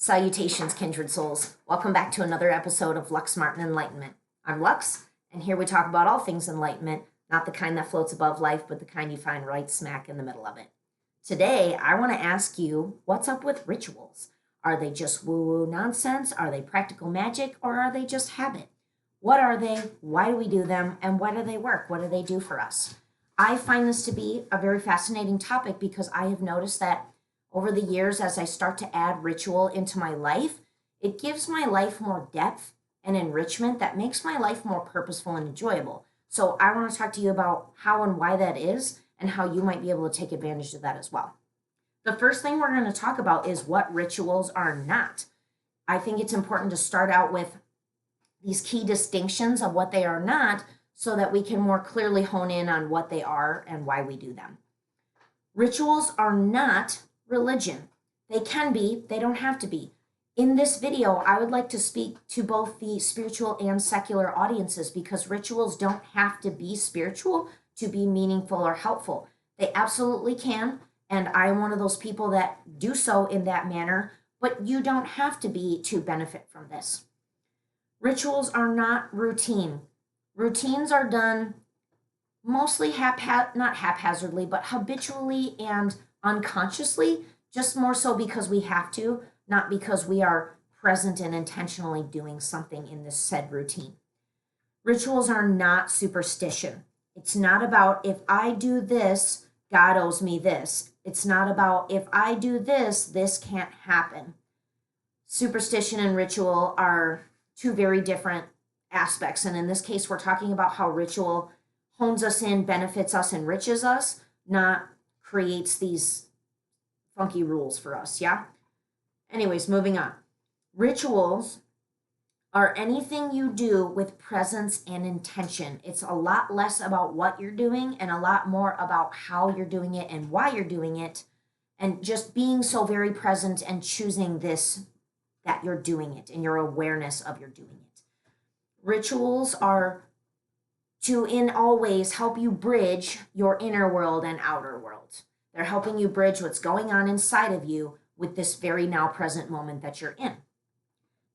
Salutations, kindred souls. Welcome back to another episode of Lux Martin Enlightenment. I'm Lux, and here we talk about all things enlightenment, not the kind that floats above life, but the kind you find right smack in the middle of it. Today, I want to ask you, what's up with rituals? Are they just woo-woo nonsense? Are they practical magic? Or are they just habit? What are they? Why do we do them? And why do they work? What do they do for us? I find this to be a very fascinating topic because I have noticed that over the years, as I start to add ritual into my life, it gives my life more depth and enrichment that makes my life more purposeful and enjoyable. So I want to talk to you about how and why that is and how you might be able to take advantage of that as well. The first thing we're going to talk about is what rituals are not. I think it's important to start out with these key distinctions of what they are not so that we can more clearly hone in on what they are and why we do them. Rituals are not religion. They can be, they don't have to be. In this video, I would like to speak to both the spiritual and secular audiences because rituals don't have to be spiritual to be meaningful or helpful. They absolutely can, and I'm one of those people that do so in that manner, but you don't have to be to benefit from this. Rituals are not routine. Routines are done mostly not haphazardly, but habitually and unconsciously, just more so because we have to, not because we are present and intentionally doing something in this said routine. Rituals are not superstition. It's not about if I do this, God owes me this. It's not about if I do this, this can't happen. Superstition and ritual are two very different aspects. And in this case, we're talking about how ritual hones us in, benefits us, enriches us, not creates these funky rules for us, yeah? Anyways, moving on. Rituals are anything you do with presence and intention. It's a lot less about what you're doing and a lot more about how you're doing it and why you're doing it, and just being so very present and choosing this, that you're doing it and your awareness of you're doing it. Rituals are to in all ways help you bridge your inner world and outer world. They're helping you bridge what's going on inside of you with this very now present moment that you're in.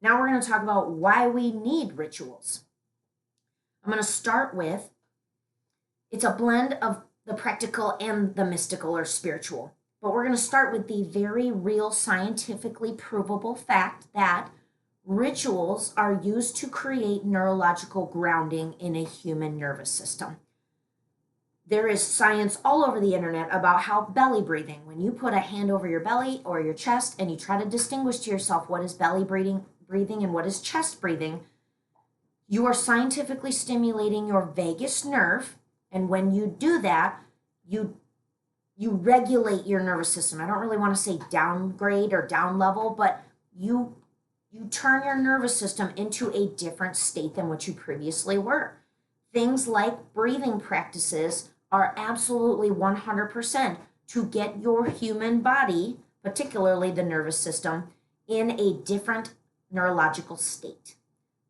Now we're going to talk about why we need rituals. I'm going to start with, it's a blend of the practical and the mystical or spiritual. But we're going to start with the very real scientifically provable fact that rituals are used to create neurological grounding in a human nervous system. There is science all over the internet about how belly breathing, when you put a hand over your belly or your chest and you try to distinguish to yourself what is belly breathing and what is chest breathing, you are scientifically stimulating your vagus nerve. And when you do that, you regulate your nervous system. I don't really want to say downgrade or down level, but you turn your nervous system into a different state than what you previously were. Things like breathing practices are absolutely 100% to get your human body, particularly the nervous system, in a different neurological state.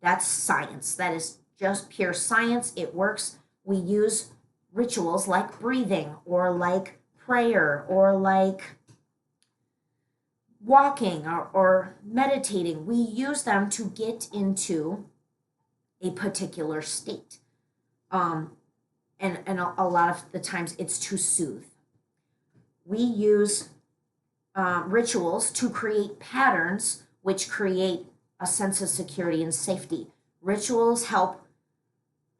That's science. That is just pure science. It works. We use rituals like breathing or like prayer or like walking or meditating. We use them to get into a particular state. And a lot of the times it's to soothe. We use rituals to create patterns which create a sense of security and safety. Rituals help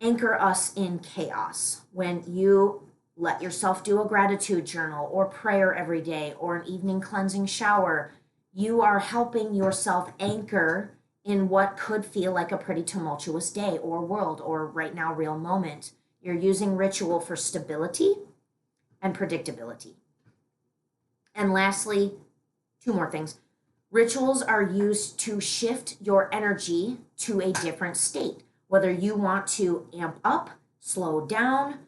anchor us in chaos. When you let yourself do a gratitude journal or prayer every day or an evening cleansing shower, you are helping yourself anchor in what could feel like a pretty tumultuous day or world or right now real moment. You're using ritual for stability and predictability. And lastly, two more things. Rituals are used to shift your energy to a different state, whether you want to amp up, slow down,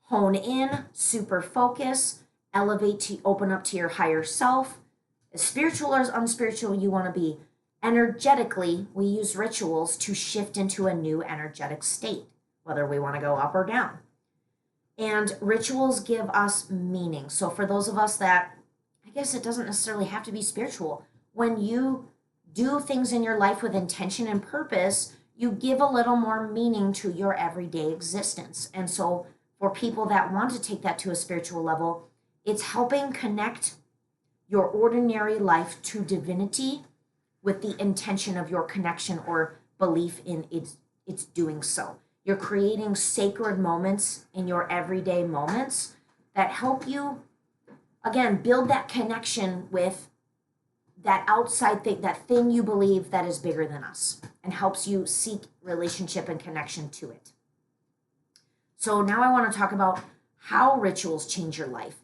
hone in, super focus, elevate to open up to your higher self. As spiritual or as unspiritual you want to be, energetically, we use rituals to shift into a new energetic state, whether we want to go up or down. And rituals give us meaning. So for those of us that, I guess it doesn't necessarily have to be spiritual, When you do things in your life with intention and purpose, you give a little more meaning to your everyday existence. And so, for people that want to take that to a spiritual level, it's helping connect your ordinary life to divinity with the intention of your connection or belief in it's doing so. You're creating sacred moments in your everyday moments that help you, again, build that connection with that outside thing, that thing you believe that is bigger than us, and helps you seek relationship and connection to it. So now I want to talk about how rituals change your life.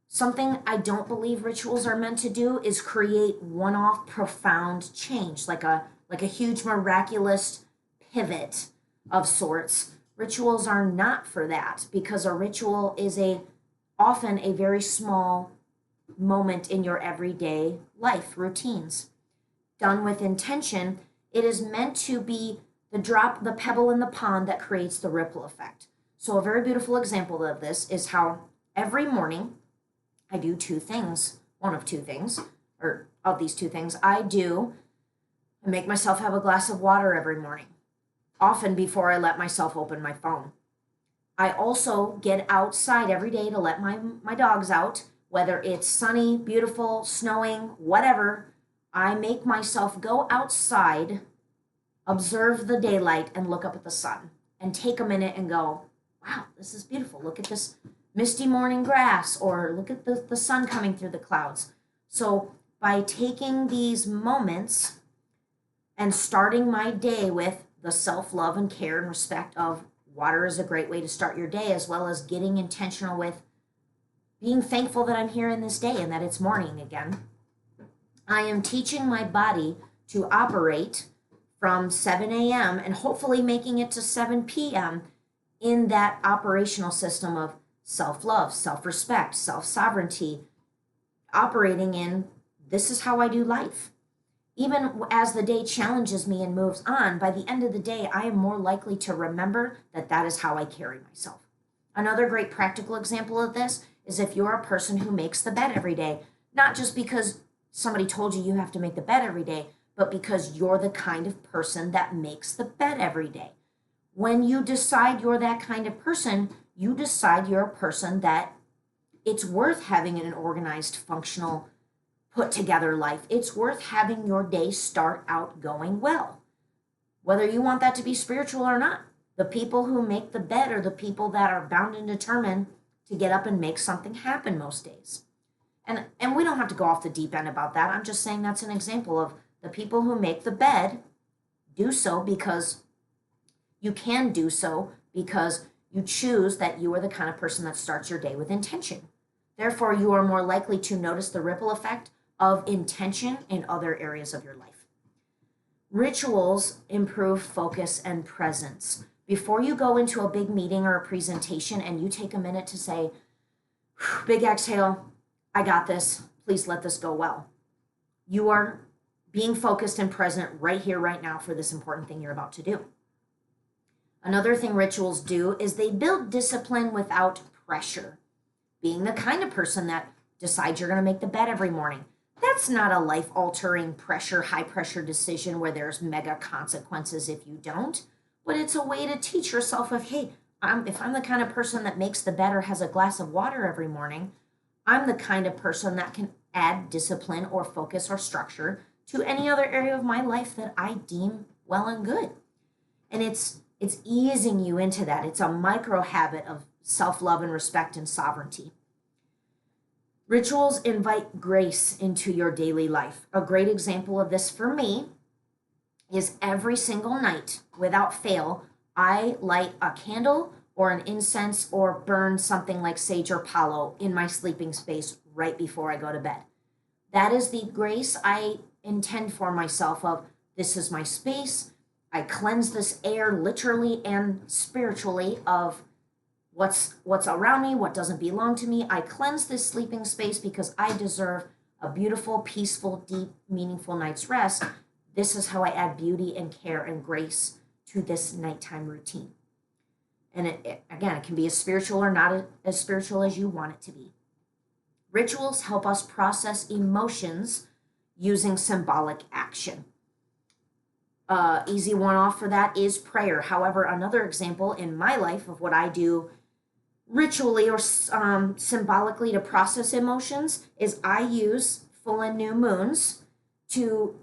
Something I don't believe rituals are meant to do is create one-off profound change, like a huge miraculous pivot of sorts. Rituals are not for that, because a ritual is often a very small moment in your everyday life routines. Done with intention, it is meant to be the pebble in the pond that creates the ripple effect. So a very beautiful example of this is how every morning I do two things, one of two things, or of these two things. I make myself have a glass of water every morning, often before I let myself open my phone. I also get outside every day to let my dogs out, whether it's sunny, beautiful, snowing, whatever. I make myself go outside, observe the daylight, and look up at the sun, and take a minute and go, wow, this is beautiful. Look at this misty morning grass, or look at the sun coming through the clouds. So by taking these moments and starting my day with the self-love and care and respect of water is a great way to start your day, as well as getting intentional with being thankful that I'm here in this day and that it's morning again, I am teaching my body to operate from 7 a.m. and hopefully making it to 7 p.m. in that operational system of self-love, self-respect, self-sovereignty, operating in this is how I do life. Even as the day challenges me and moves on, by the end of the day, I am more likely to remember that that is how I carry myself. Another great practical example of this is if you're a person who makes the bed every day, not just because somebody told you have to make the bed every day, but because you're the kind of person that makes the bed every day. When you decide you're that kind of person, you decide you're a person that it's worth having an organized, functional, put together life. It's worth having your day start out going well. Whether you want that to be spiritual or not, the people who make the bed are the people that are bound and determined to get up and make something happen most days. And we don't have to go off the deep end about that. I'm just saying that's an example of the people who make the bed do so because you can do so because you choose that you are the kind of person that starts your day with intention. Therefore, you are more likely to notice the ripple effect of intention in other areas of your life. Rituals improve focus and presence. Before you go into a big meeting or a presentation and you take a minute to say, big exhale, I got this, please let this go well. You are being focused and present right here, right now for this important thing you're about to do. Another thing rituals do is they build discipline without pressure. Being the kind of person that decides you're going to make the bed every morning. That's not a life-altering pressure, high-pressure decision where there's mega consequences if you don't. But it's a way to teach yourself of, hey, if I'm the kind of person that makes the bed or has a glass of water every morning, I'm the kind of person that can add discipline or focus or structure to any other area of my life that I deem well and good. And it's easing you into that. It's a micro habit of self-love and respect and sovereignty. Rituals invite grace into your daily life. A great example of this for me is every single night, without fail, I light a candle or an incense or burn something like sage or palo in my sleeping space right before I go to bed. That is the grace I intend for myself of this is my space. I cleanse this air literally and spiritually of what's around me, what doesn't belong to me. I cleanse this sleeping space because I deserve a beautiful, peaceful, deep, meaningful night's rest. This is how I add beauty and care and grace to this nighttime routine. And it can be as spiritual or not as spiritual as you want it to be. Rituals help us process emotions using symbolic action. Easy one off for that is prayer. However, another example in my life of what I do ritually or symbolically to process emotions is I use full and new moons to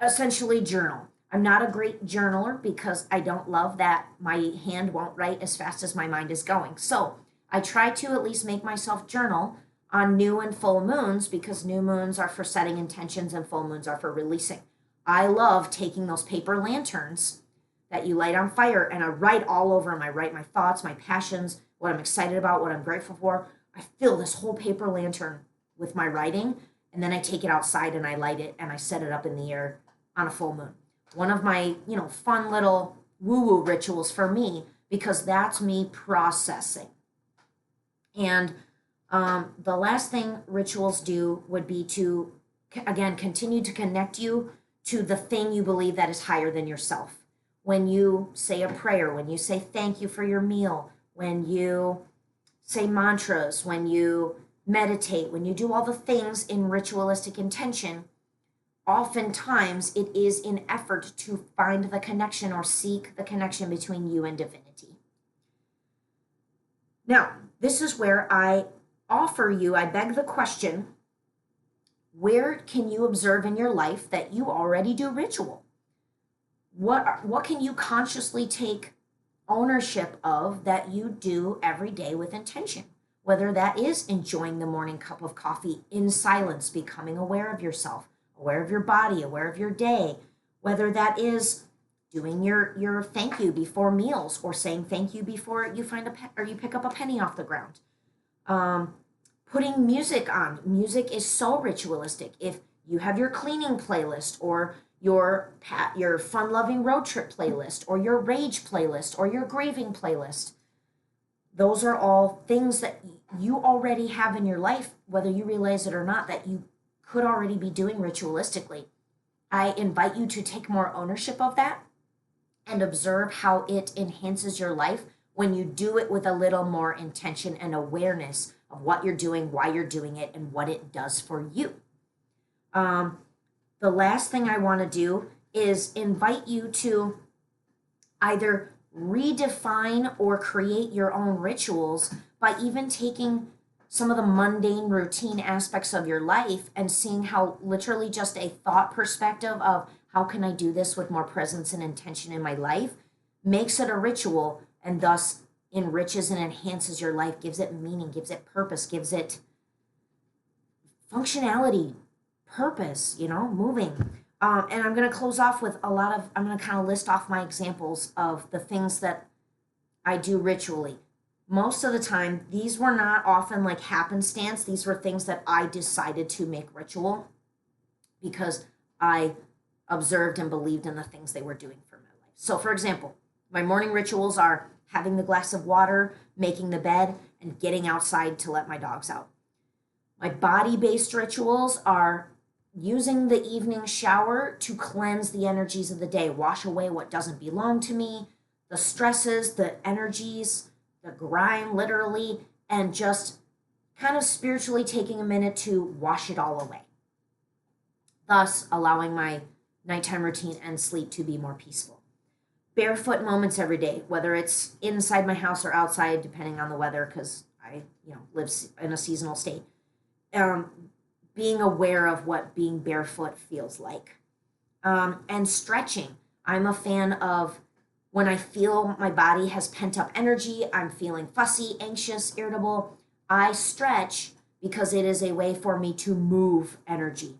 essentially journal. I'm not a great journaler because I don't love that my hand won't write as fast as my mind is going. So I try to at least make myself journal on new and full moons because new moons are for setting intentions and full moons are for releasing. I love taking those paper lanterns that you light on fire and I write all over them. I write my thoughts, my passions, what I'm excited about, what I'm grateful for. I fill this whole paper lantern with my writing and then I take it outside and I light it and I set it up in the air on a full moon. One of my, fun little woo-woo rituals for me because that's me processing. And the last thing rituals do would be to, again, continue to connect you to the thing you believe that is higher than yourself. When you say a prayer, when you say thank you for your meal, when you say mantras, when you meditate, when you do all the things in ritualistic intention, oftentimes it is in effort to find the connection or seek the connection between you and divinity. Now, this is where I beg the question, where can you observe in your life that you already do ritual? What can you consciously take ownership of that you do every day with intention? Whether that is enjoying the morning cup of coffee in silence, becoming aware of yourself, aware of your body, aware of your day, whether that is doing your thank you before meals or saying thank you before you find you pick up a penny off the ground. Putting music on. Music is so ritualistic. If you have your cleaning playlist or your fun-loving road trip playlist or your rage playlist or your grieving playlist, those are all things that you already have in your life, whether you realize it or not, that you could already be doing ritualistically. I invite you to take more ownership of that and observe how it enhances your life when you do it with a little more intention and awareness of what you're doing, why you're doing it, and what it does for you. The last thing I want to do is invite you to either redefine or create your own rituals by even taking some of the mundane routine aspects of your life and seeing how literally just a thought perspective of how can I do this with more presence and intention in my life makes it a ritual and thus enriches and enhances your life, gives it meaning, gives it purpose, gives it functionality, purpose, moving. And I'm going to close off with I'm going to kind of list off my examples of the things that I do ritually. Most of the time, these were not often like happenstance. These were things that I decided to make ritual because I observed and believed in the things they were doing for my life. So, for example, my morning rituals are having the glass of water, making the bed, and getting outside to let my dogs out. My body-based rituals are using the evening shower to cleanse the energies of the day, wash away what doesn't belong to me, the stresses, the energies, the grime, literally, and just kind of spiritually taking a minute to wash it all away, thus allowing my nighttime routine and sleep to be more peaceful. Barefoot moments every day, whether it's inside my house or outside, depending on the weather, because I, live in a seasonal state. Being aware of what being barefoot feels like. And stretching. I'm a fan of when I feel my body has pent up energy, I'm feeling fussy, anxious, irritable, I stretch because it is a way for me to move energy.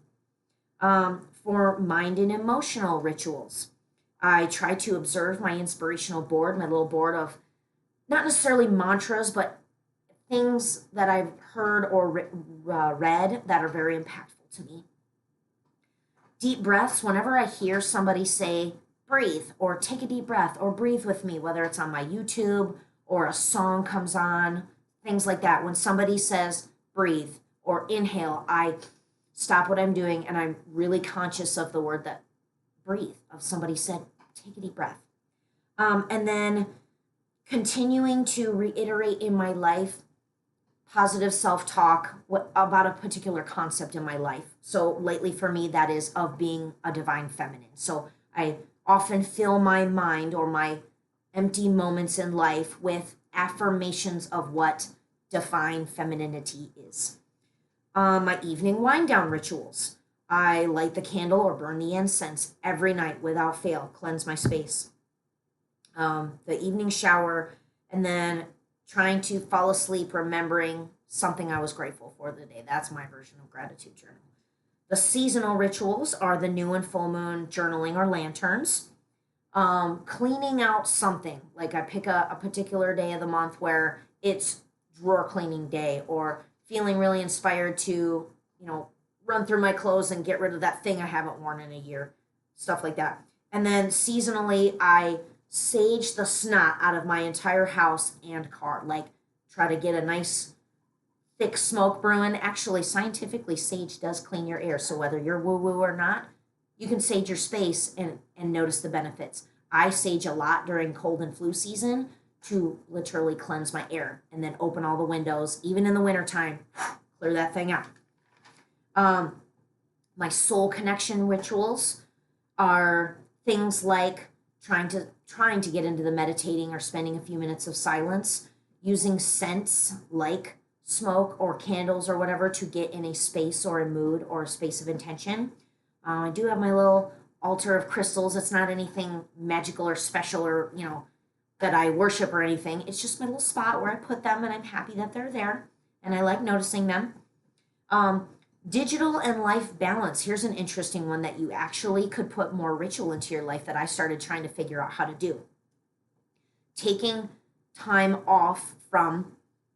For mind and emotional rituals, I try to observe my inspirational board, my little board of not necessarily mantras, but things that I've heard or read that are very impactful to me. Deep breaths, whenever I hear somebody say, breathe, or take a deep breath, or breathe with me, whether it's on my YouTube or a song comes on, things like that. When somebody says, breathe, or inhale, I stop what I'm doing and I'm really conscious of the word that breathe, of somebody said, take a deep breath. And then continuing to reiterate in my life positive self-talk about a particular concept in my life. So lately for me, that is of being a divine feminine. So I often fill my mind or my empty moments in life with affirmations of what divine femininity is. My evening wind down rituals. I light the candle or burn the incense every night without fail, cleanse my space. The evening shower, and then trying to fall asleep remembering something I was grateful for the day. That's my version of gratitude journal. The seasonal rituals are the new and full moon journaling or lanterns. Cleaning out something, like I pick a particular day of the month where it's drawer cleaning day, or feeling really inspired to, run through my clothes and get rid of that thing I haven't worn in a year, stuff like that. And then seasonally, I sage the snot out of my entire house and car, like try to get a nice thick smoke brewing. Actually, scientifically, sage does clean your air. So whether you're woo woo or not, you can sage your space and notice the benefits. I sage a lot during cold and flu season to literally cleanse my air and then open all the windows, even in the wintertime, clear that thing out. My soul connection rituals are things like trying to get into the meditating or spending a few minutes of silence, using scents like smoke or candles or whatever to get in a space or a mood or a space of intention. I do have my little altar of crystals. It's not anything magical or special or, that I worship or anything. It's just my little spot where I put them and I'm happy that they're there and I like noticing them. Digital and life balance. Here's an interesting one that you actually could put more ritual into your life that I started trying to figure out how to do. Taking time off from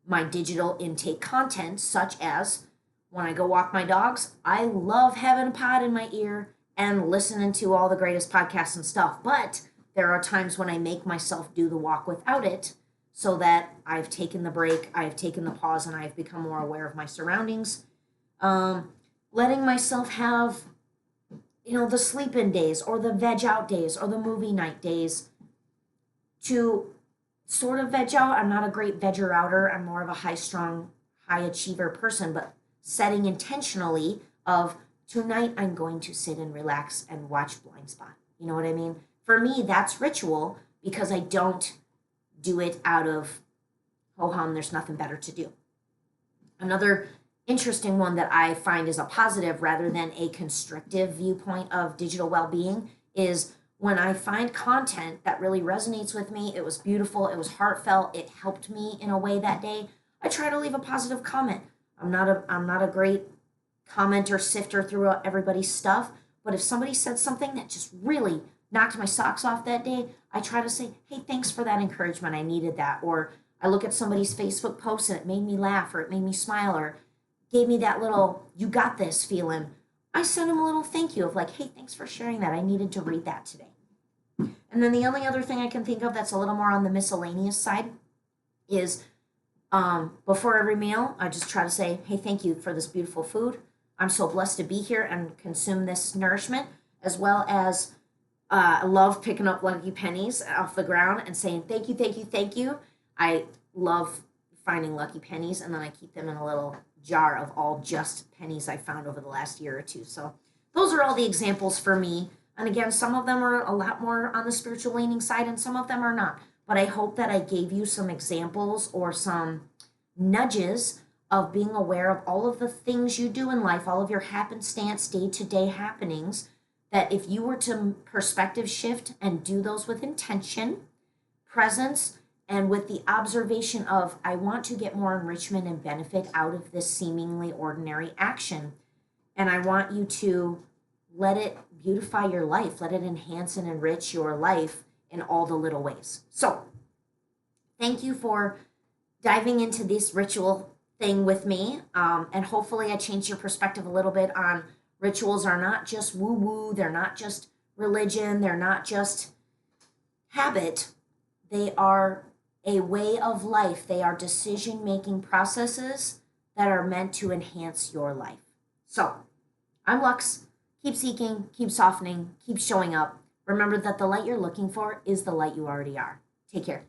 my digital intake content, such as when I go walk my dogs, I love having a pod in my ear and listening to all the greatest podcasts and stuff. But there are times when I make myself do the walk without it so that I've taken the break, I've taken the pause, and I've become more aware of my surroundings. Letting myself have, the sleep-in days or the veg out days or the movie night days to sort of veg out. I'm not a great vegger outer. I'm more of a high-strung, high-achiever person, but setting intentionally of tonight I'm going to sit and relax and watch Blind Spot. You know what I mean? For me, that's ritual because I don't do it out of, ho-hum, there's nothing better to do. Another interesting one that I find is a positive rather than a constrictive viewpoint of digital well-being is when I find content that really resonates with me. It was beautiful, it was heartfelt, it helped me in a way that day. I try to leave a positive comment. I'm not a great commenter sifter through everybody's stuff, but if somebody said something that just really knocked my socks off that day, I try to say, hey, thanks for that encouragement. I needed that. Or I look at somebody's Facebook post and it made me laugh or it made me smile or gave me that little, you got this feeling. I sent them a little thank you of like, hey, thanks for sharing that. I needed to read that today. And then the only other thing I can think of that's a little more on the miscellaneous side is before every meal, I just try to say, hey, thank you for this beautiful food. I'm so blessed to be here and consume this nourishment, as well as I love picking up lucky pennies off the ground and saying, thank you, thank you, thank you. I love finding lucky pennies, and then I keep them in a little jar of all just pennies I found over the last year or two. So those are all the examples for me. And again, some of them are a lot more on the spiritual leaning side and some of them are not. But I hope that I gave you some examples or some nudges of being aware of all of the things you do in life, all of your happenstance, day-to-day happenings, that if you were to perspective shift and do those with intention, presence, and with the observation of, I want to get more enrichment and benefit out of this seemingly ordinary action. And I want you to let it beautify your life, let it enhance and enrich your life in all the little ways. So, thank you for diving into this ritual thing with me. And hopefully I changed your perspective a little bit on rituals are not just woo-woo, they're not just religion, they're not just habit. They are a way of life. They are decision-making processes that are meant to enhance your life. So, I'm Lux. Keep seeking, keep softening, keep showing up. Remember that the light you're looking for is the light you already are. Take care.